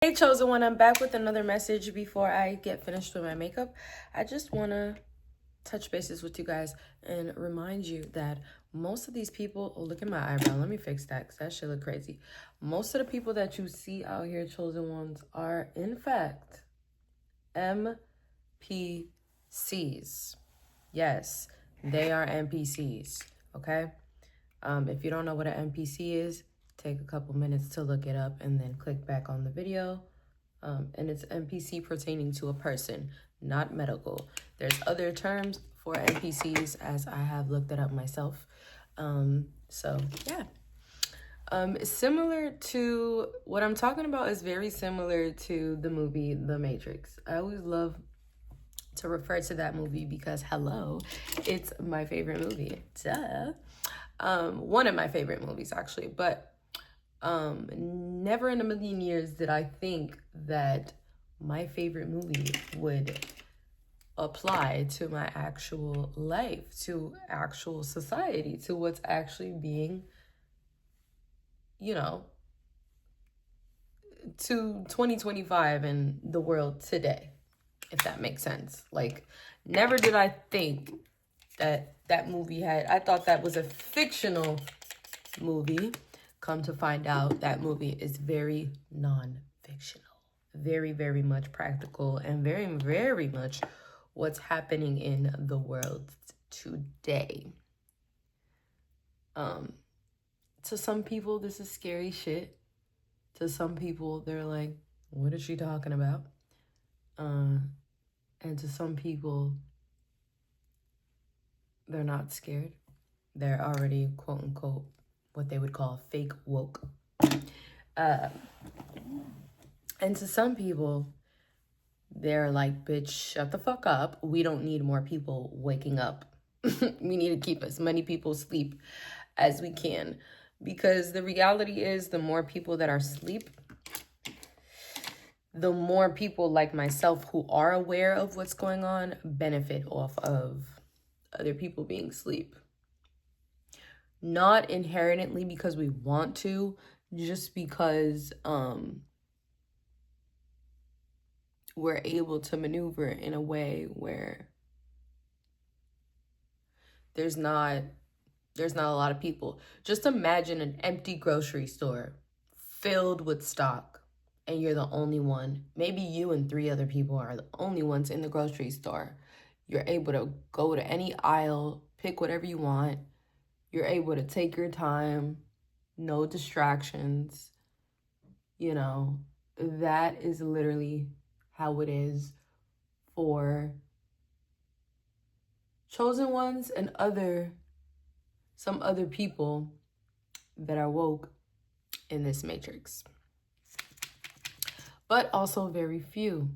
Hey, Chosen One, I'm back with another message before I get finished with my makeup. I just want to touch bases with you guys and remind you that most of these people, oh, look at my eyebrow. Let me fix that because that shit look crazy. Most of the people that you see out here, Chosen Ones, are in fact NPCs. Yes, they are NPCs, okay? If you don't know what an NPC is, take a couple minutes to look it up and then click back on the video. And it's NPC pertaining to a person, not medical. There's other terms for NPCs as I have looked it up myself. So yeah. Similar to what I'm talking about is very similar to the movie The Matrix. I always love to refer to that movie because hello, it's my favorite movie. Duh. One of my favorite movies actually, but never in a million years did I think that my favorite movie would apply to my actual life, to actual society, to what's actually being, to 2025 and the world today, if that makes sense. Like, never did I think that that movie I thought that was a fictional movie. Come to find out, that movie is very non-fictional, very, very much practical, and very, very much what's happening in the world today. To some people, this is scary shit. To some people, they're like, what is she talking about? And to some people, they're not scared. They're already, quote unquote, what they would call fake woke. And to some people, they're like, bitch, shut the fuck up. We don't need more people waking up. We need to keep as many people asleep as we can. Because the reality is, the more people that are asleep, the more people like myself who are aware of what's going on benefit off of other people being asleep. Not inherently because we want to, just because we're able to maneuver in a way where there's not a lot of people. Just imagine an empty grocery store filled with stock and you're the only one. Maybe you and 3 other people are the only ones in the grocery store. You're able to go to any aisle, pick whatever you want. You're able to take your time, no distractions. That is literally how it is for chosen ones and some other people that are woke in this matrix. But also very few.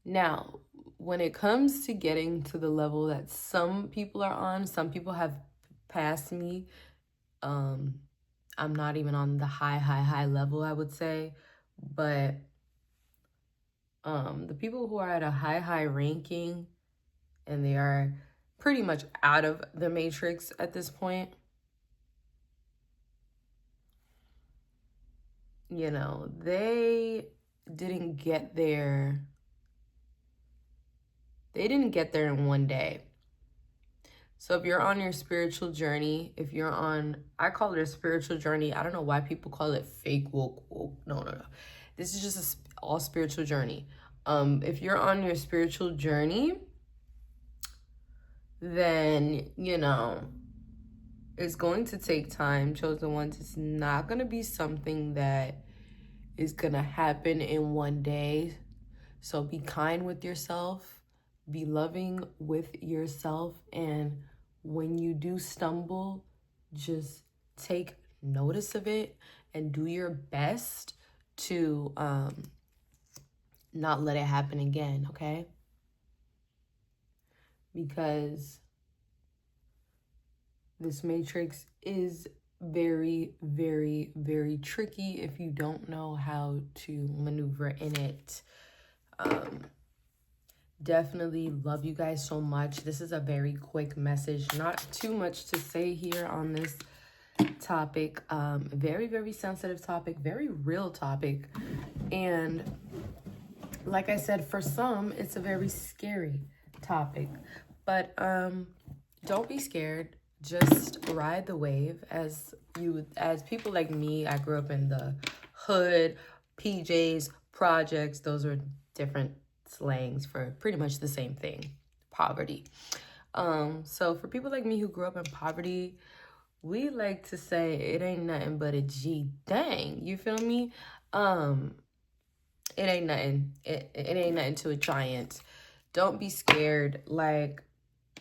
Now, when it comes to getting to the level that some people are on, some people have passed me. I'm not even on the high level, I would say. But the people who are at a high ranking and they are pretty much out of the matrix at this point, they didn't get there. They didn't get there in one day. So if you're on your spiritual journey, I call it a spiritual journey. I don't know why people call it fake woke. No. This is just all spiritual journey. If you're on your spiritual journey, then, it's going to take time, chosen ones. It's not going to be something that is going to happen in one day. So be kind with yourself. Be loving with yourself, and when you do stumble, just take notice of it and do your best to not let it happen again, okay? Because this matrix is very, very, very tricky if you don't know how to maneuver in it. Definitely love you guys so much. This is a very quick message. Not too much to say here on this topic. Very, very sensitive topic, very real topic. And like I said, for some, it's a very scary topic. But don't be scared. Just ride the wave. As people like me, I grew up in the hood, PJs, projects. Those are different slangs for pretty much the same thing, poverty. So for people like me who grew up in poverty, we like to say it ain't nothing but a G dang. You feel me? It ain't nothing. It ain't nothing to a giant. Don't be scared. Like,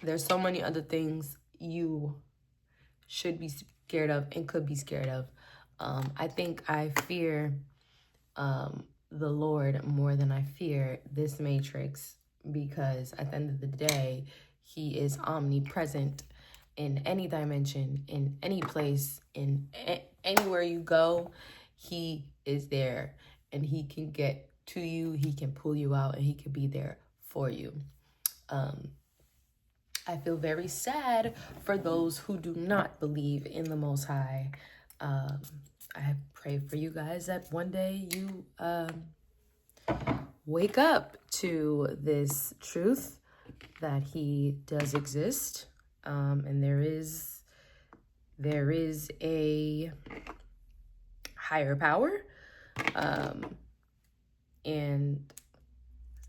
there's so many other things you should be scared of and could be scared of. I think I fear the Lord more than I fear this matrix, because at the end of the day, he is omnipresent in any dimension, in any place, in anywhere you go. He is there, and he can get to you, he can pull you out, and he can be there for you. I feel very sad for those who do not believe in the Most High. I pray for you guys that one day you wake up to this truth that he does exist, and there is a higher power, and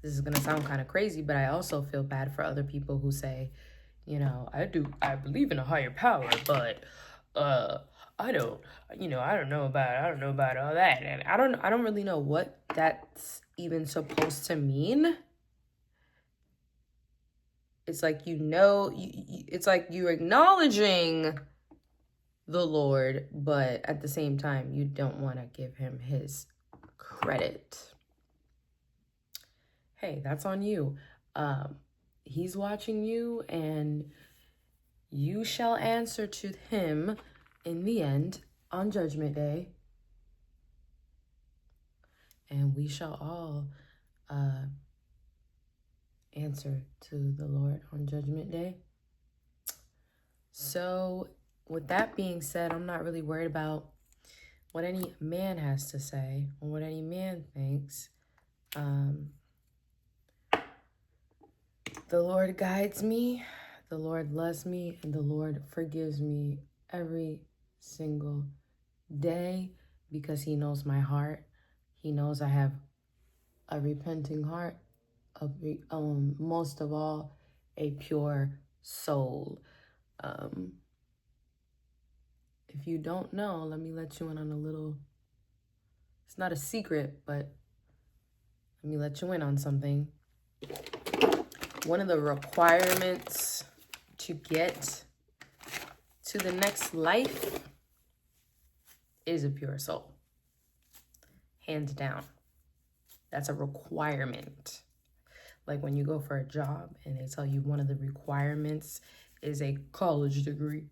this is gonna sound kind of crazy, but I also feel bad for other people who say, you know, I believe in a higher power, but I don't know about all that, and I don't really know what that's even supposed to mean. It's like, it's like you're acknowledging the Lord, but at the same time, you don't want to give him his credit. Hey, that's on you. He's watching you, and you shall answer to him in the end on Judgment Day. And we shall all answer to the Lord on Judgment Day. So with that being said, I'm not really worried about what any man has to say or what any man thinks. The Lord guides me, the Lord loves me, and the Lord forgives me every single day, because he knows my heart. He knows I have a repenting heart, most of all, a pure soul. If you don't know, let me let you in on a little, it's not a secret, but let me let you in on something. One of the requirements to get to the next life is a pure soul. Hands down. That's a requirement. Like when you go for a job and they tell you one of the requirements is a college degree.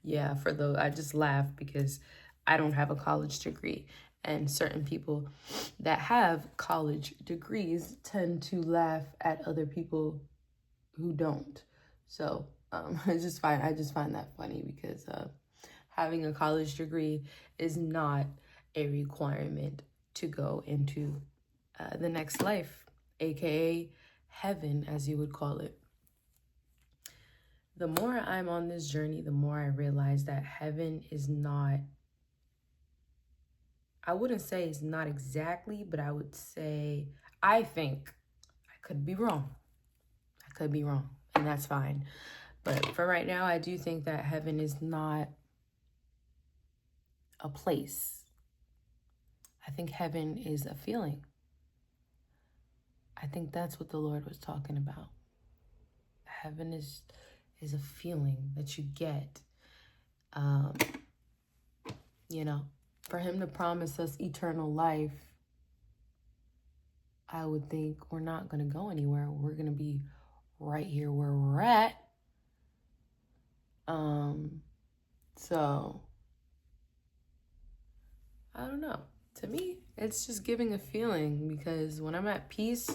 Yeah, I just laugh because I don't have a college degree. And certain people that have college degrees tend to laugh at other people who don't. So I just find that funny, because having a college degree is not a requirement to go into the next life, aka heaven, as you would call it. The more I'm on this journey, the more I realize that heaven is not, I wouldn't say it's not exactly, but I would say, I think, I could be wrong. And that's fine. But for right now, I do think that heaven is not a place. I think heaven is a feeling. I think that's what the Lord was talking about. Heaven is a feeling that you get. For him to promise us eternal life, I would think we're not going to go anywhere. We're going to be right here where we're at. So I don't know. To me, it's just giving a feeling, because when I'm at peace,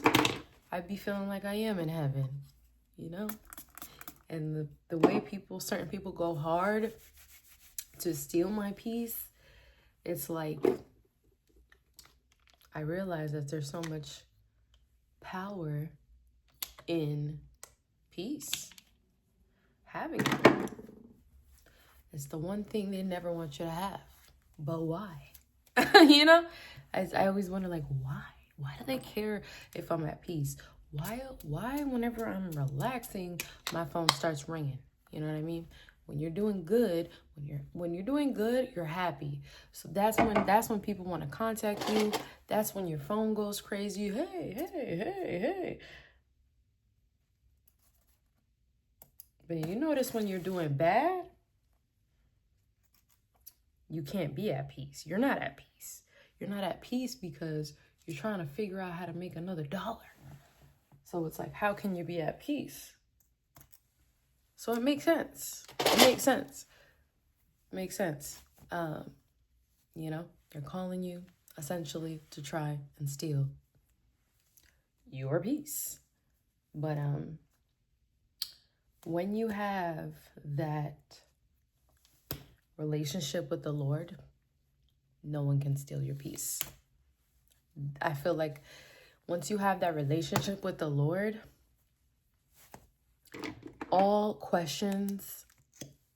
I'd be feeling like I am in heaven, And the way certain people go hard to steal my peace, it's like, I realize that there's so much power in peace. Having it. It's the one thing they never want you to have. But why? You know? I always wonder, like, why? Why do they care if I'm at peace? Why whenever I'm relaxing, my phone starts ringing? You know what I mean? When you're doing good, when you're doing good, you're happy. So that's when people want to contact you. That's when your phone goes crazy. Hey. But you notice when you're doing bad, you can't be at peace. You're not at peace. You're not at peace because you're trying to figure out how to make another dollar. So it's like, how can you be at peace? So it makes sense. You know, they're calling you essentially to try and steal your peace. But when you have that relationship with the Lord, no one can steal your peace. I feel like once you have that relationship with the Lord, all questions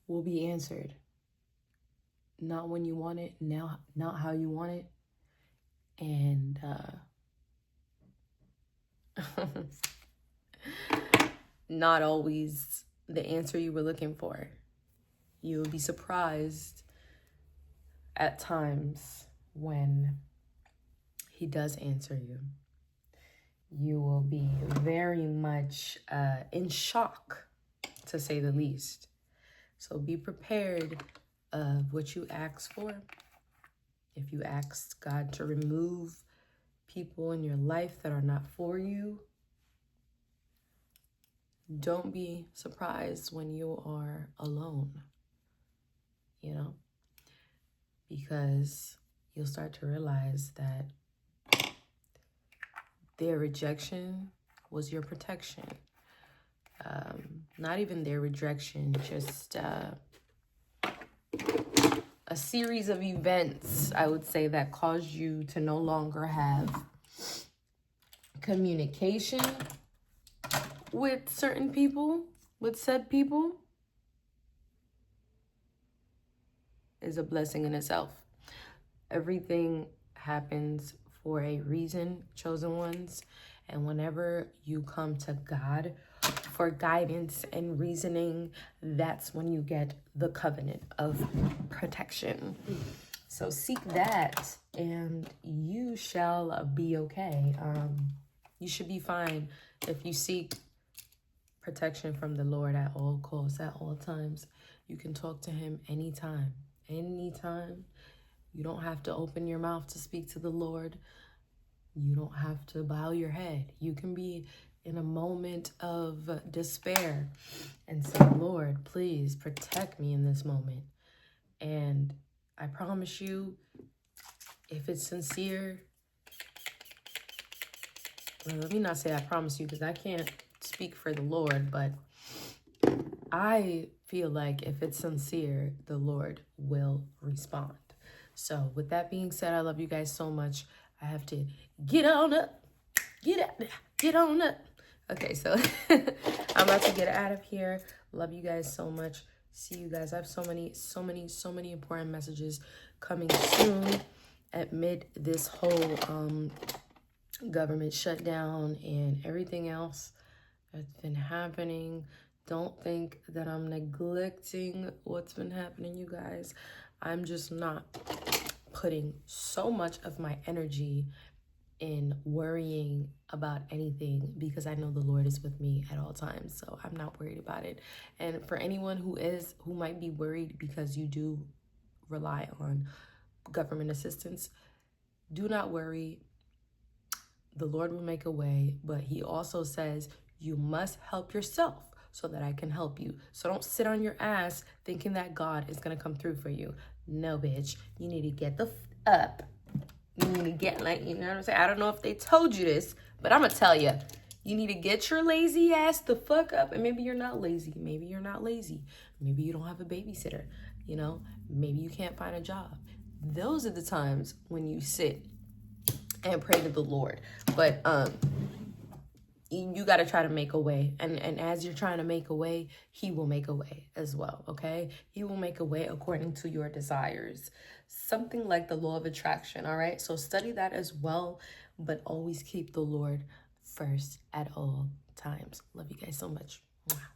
will be answered. Not when you want it, not how you want it. And not always the answer you were looking for. You will be surprised at times when he does answer you. You will be very much in shock, to say the least. So be prepared of what you ask for. If you ask God to remove people in your life that are not for you, don't be surprised when you are alone, you know, because you'll start to realize that their rejection was your protection. Not even their rejection, just a series of events, I would say, that caused you to no longer have communication with certain people, with said people, is a blessing in itself. Everything happens for a reason, chosen ones. And whenever you come to God for guidance and reasoning, that's when you get the covenant of protection. So seek that and you shall be okay. You should be fine if you seek protection from the Lord at all costs, at all times. You can talk to him anytime. You don't have to open your mouth to speak to the Lord. You don't have to bow your head. You can be in a moment of despair and say, Lord, please protect me in this moment. And I promise you, if it's sincere, well, let me not say I promise you because I can't speak for the Lord, but I feel like if it's sincere, the Lord will respond. So with that being said, I love you guys so much. I have to get on up. Get on up. Okay, so I'm about to get out of here. Love you guys so much. See you guys. I have so many important messages coming soon amid this whole government shutdown and everything else that's been happening. Don't think that I'm neglecting what's been happening, you guys. I'm just not putting so much of my energy in worrying about anything because I know the Lord is with me at all times. So I'm not worried about it. And for anyone who might be worried because you do rely on government assistance, do not worry. The Lord will make a way, but he also says you must help yourself so that I can help you. So don't sit on your ass thinking that God is going to come through for you. No, bitch. You need to get the up. You need to get, like, you know what I'm saying? I don't know if they told you this, but I'm going to tell you. You need to get your lazy ass the fuck up. And maybe you're not lazy. Maybe you're not lazy. Maybe you don't have a babysitter. You know, maybe you can't find a job. Those are the times when you sit and pray to the Lord. But you got to try to make a way. And as you're trying to make a way, he will make a way as well, okay? He will make a way according to your desires. Something like the law of attraction, all right? So study that as well, but always keep the Lord first at all times. Love you guys so much. Mwah.